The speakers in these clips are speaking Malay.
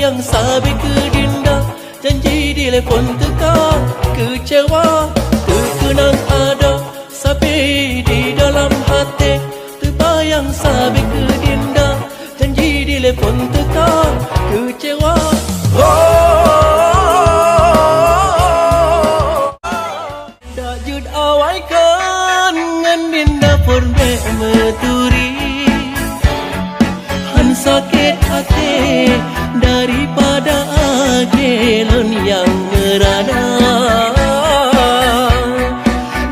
yang sabi ke dinda, janji di telepon teka kecewa, terkenang ada sabi di dalam hati, terbayang sabi ke dinda, janji di telepon teka kecewa. Dak jud awaikan ngan dinda pun meturi, han sakit hati daripada agelon yang merana.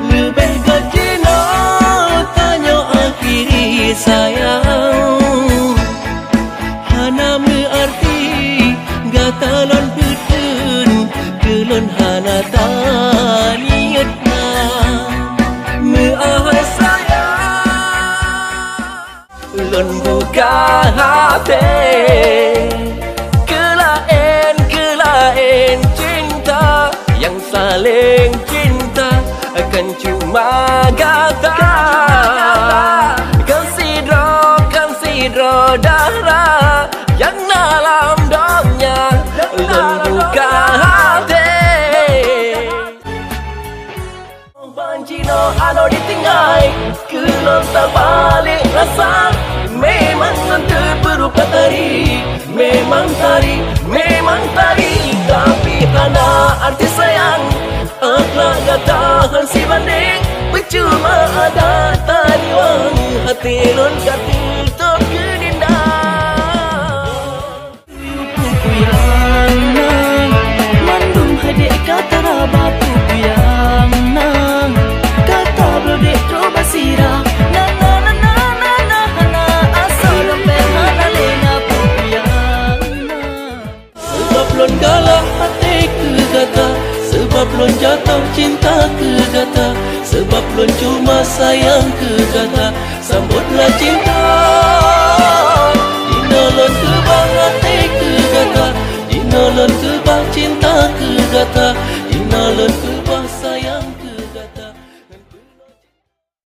Lebih gajina tanya akhiri sayang, hana mengerti gatalon betun kelon hana taniatna meahai sayang. Lon buka hati kelain cinta yang saling cinta akan cuma kata, konsidro darah yang dalam domnya membuka hati. Banjino ano ditinggai kelon tak balik rasa, memang nanti berupa tari, memang tari, tapi hana arti sayang, akhlak gatahan si banding, percuma ada tariwang hati lon katil tok kedinda. Pupu yang nang mandum hadik kata rabatu yang nang kata brodek coba sirah na asal hana lena pupu yang nang. Sebab lon galah hati ke gata, sebab lon jatuh cinta ke gata, sebab lon cuma sayang ke gata,